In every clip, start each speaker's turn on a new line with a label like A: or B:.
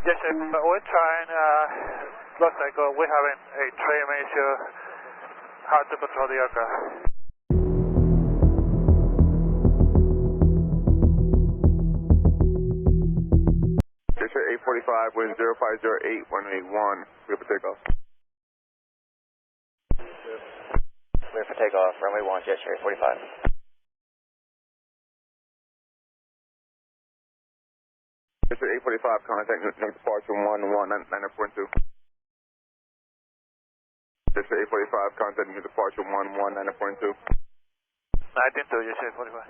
A: Yes, sir. We're trying, looks like we're having a trim issue. Hard to control the aircraft.
B: Yes, sir. 845, wind 0508, 181. Clear for takeoff.
C: Clear for takeoff, runway 1, Jet Cherry 45.
B: Yes, sir. 845, contact new departure 119.2. Yes, sir. 845, contact new departure 119.2.
A: 19.2, yes, sir. 45.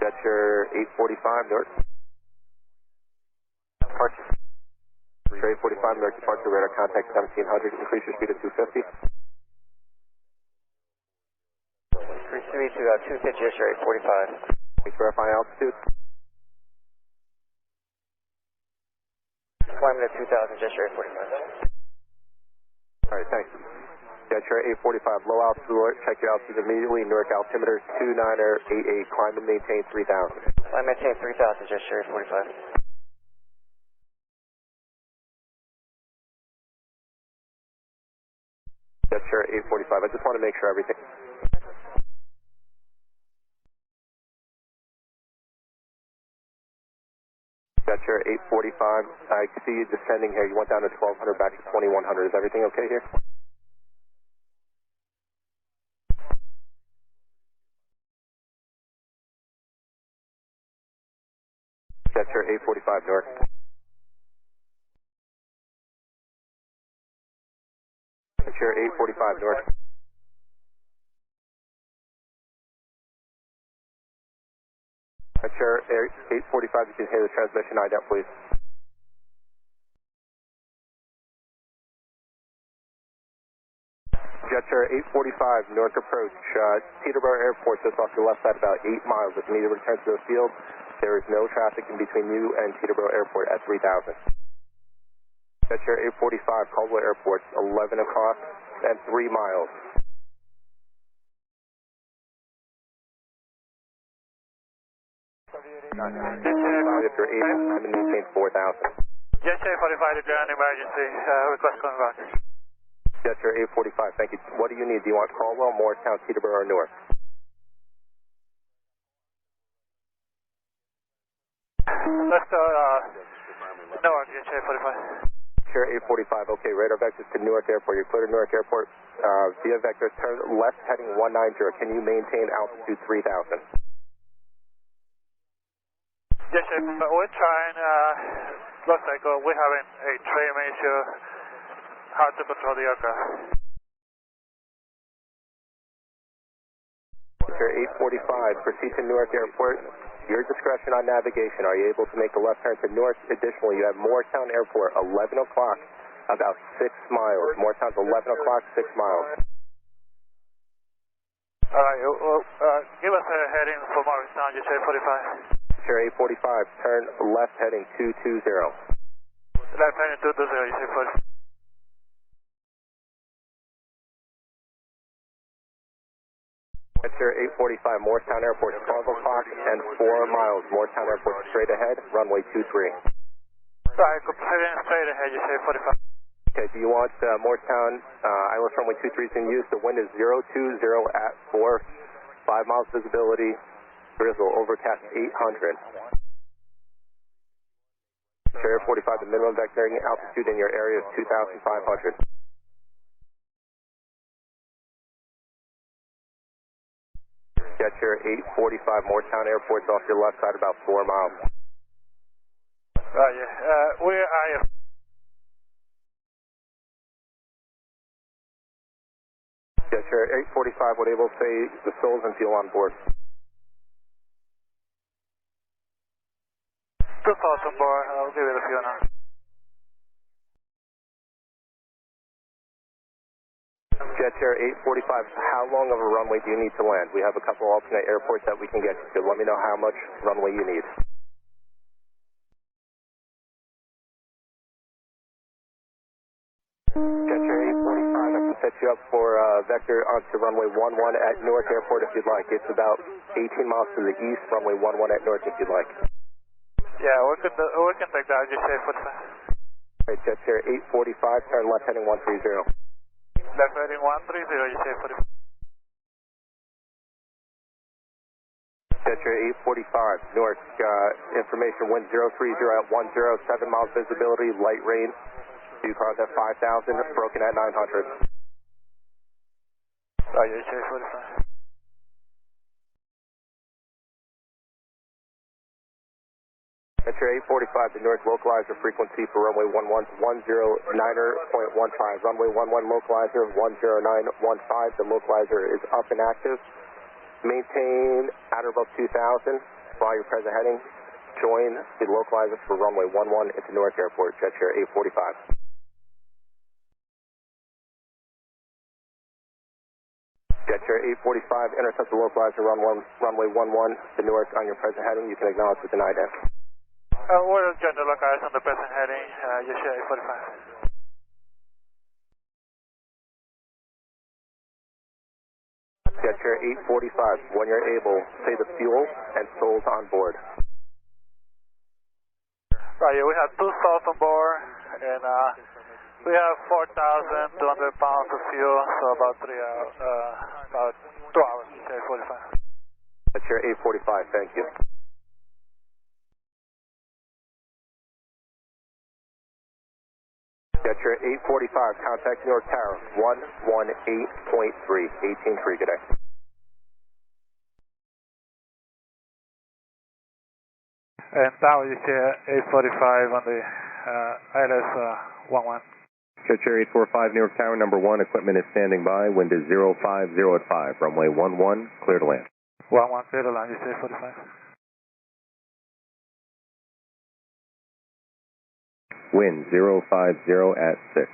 D: Departure 845, Newark. Departure. Cherry 45, Newark departure, radar contact 1700, increase your speed to 250.
C: Increase speed to 250, Jet Cherry 45.
D: Please verify altitude.
C: Climbing at 2000, Jet Cherry 45.
D: Alright, thanks. Jet Cherry 845, low altitude alert, check your altitude immediately. Newark altimeter 2988, climb and maintain 3000.
C: Climb and maintain 3000, Jet Cherry 45.
D: Jet Cherry 845, I just want to make sure everything. Jet Cherry 845, I see you descending here. You went down to 1200, back to 2100. Is everything okay here? Jet Cherry 845, Newark. Jet Cherry 845, Newark. Jet Cherry 845, you can hear the transmission ident, please. Jet Cherry 845, Newark approach. Teterboro Airport, just off your left side, about 8 miles. If you need to return to the field, there is no traffic in between you and Teterboro Airport at 3000. Jet Cherry 845, Caldwell Airport, 11 o'clock and 3 miles. If you're able, I'm going to maintain 4000.
A: Jet Cherry 45, if you're an emergency, request contact.
D: Jet Cherry 845, thank you. What do you need? Do you want Caldwell, Morristown, Teterboro, or Newark?
A: Let's go, Newark, Jet Cherry 45.
D: Cherry 845, okay, radar vectors to Newark Airport. You're clear to Newark Airport. Via vector, turn left heading 190. Can you maintain altitude 3000?
A: Yes, sir. We're trying, looks like we're having a trim issue. Hard to control the aircraft.
D: Cherry 845, proceed to Newark Airport. Your discretion on navigation. Are you able to make a left turn to Newark? Additionally, you have Morristown Airport, 11 o'clock, about 6 miles. Morristown's 11 o'clock, 6 miles.
A: All right, give us a heading for Morristown, Jet Cherry 45.
D: Cherry 845, turn left heading 220.
A: Left heading 220, Jet Cherry 45.
D: Jet Cherry 845, Morristown Airport, 12 o'clock and 4 miles. Morristown Airport, straight ahead, runway 23.
A: Right, heading straight ahead, Jet Cherry 45.
D: Okay, do you want Morristown ILS runway 23 is in use? The wind is 020 at 4, 5 miles visibility, drizzle, overcast 800. Cherry 45, the minimum vectoring altitude in your area is 2,500. Jet Cherry 845, Morristown Airport's off your left side, about 4 miles.
A: Right, yeah. Where are you?
D: Jet Cherry 845, what able to say the souls and fuel on board?
A: 2,000 bar, I'll give it a few now.
D: Jet Cherry 845, how long of a runway do you need to land? We have a couple alternate airports that we can get you to. Let me know how much runway you need. Jet Cherry 845, I can set you up for vector onto runway 11 at Newark Airport if you'd like. It's about 18 miles to the east, runway 11 at Newark if you'd like.
A: Yeah, we can take that. Just say 45.
D: Right, jet chair 845, turn left heading 130.
A: Left heading 130, you say 45.
D: Jet chair 845, Newark, information wind 030 at 107 miles visibility, light rain. View cars at 5,000, broken at 900.
A: Roger, you say 45.
D: Jet chair 845, the Newark localizer frequency for runway 11 109.15. Runway 11 localizer 109.15. The localizer is up and active. Maintain at or above 2,000. Fly your present heading. Join the localizer for runway 11 into Newark Airport. Jet chair 845. Jet chair 845, intercept the localizer runway 11 to Newark on your present heading. You can acknowledge with an IDEN.
A: We'll join the localizer on the present heading. Jet chair 845.
D: Jet chair 845, when you're able, say the fuel and souls on board.
A: Right, we have 2 souls on board, and we have 4,200 pounds of fuel, so about 2 hours, say 45.
D: Jet chair 845, thank you. Jet chair 845, contact New York Tower, 118.3, 18.3, good day.
A: And now you say 845 on the ILS 11.
E: Jet chair 845, New York Tower, number 1, equipment is standing by, wind is 050 at 5, runway 11, clear to land.
A: 11, clear to land, you say 45.
E: Wind 050 at 6.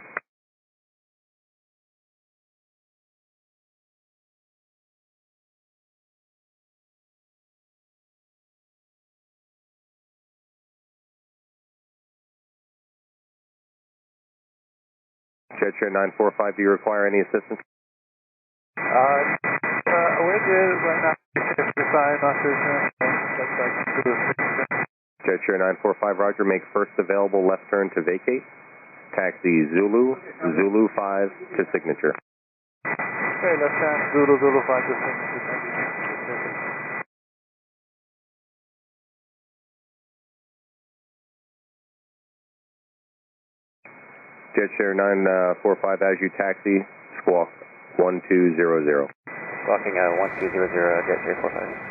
E: Jet chair 945, do you require any assistance?
A: We did right now.
E: Jet chair 945, roger, make first available left turn to vacate. Taxi Zulu 5 to signature.
A: Okay, left turn Zulu 5 to signature.
E: Jet chair 945, as you taxi, squawk 1200.
C: Squawking 1200, jet chair 45.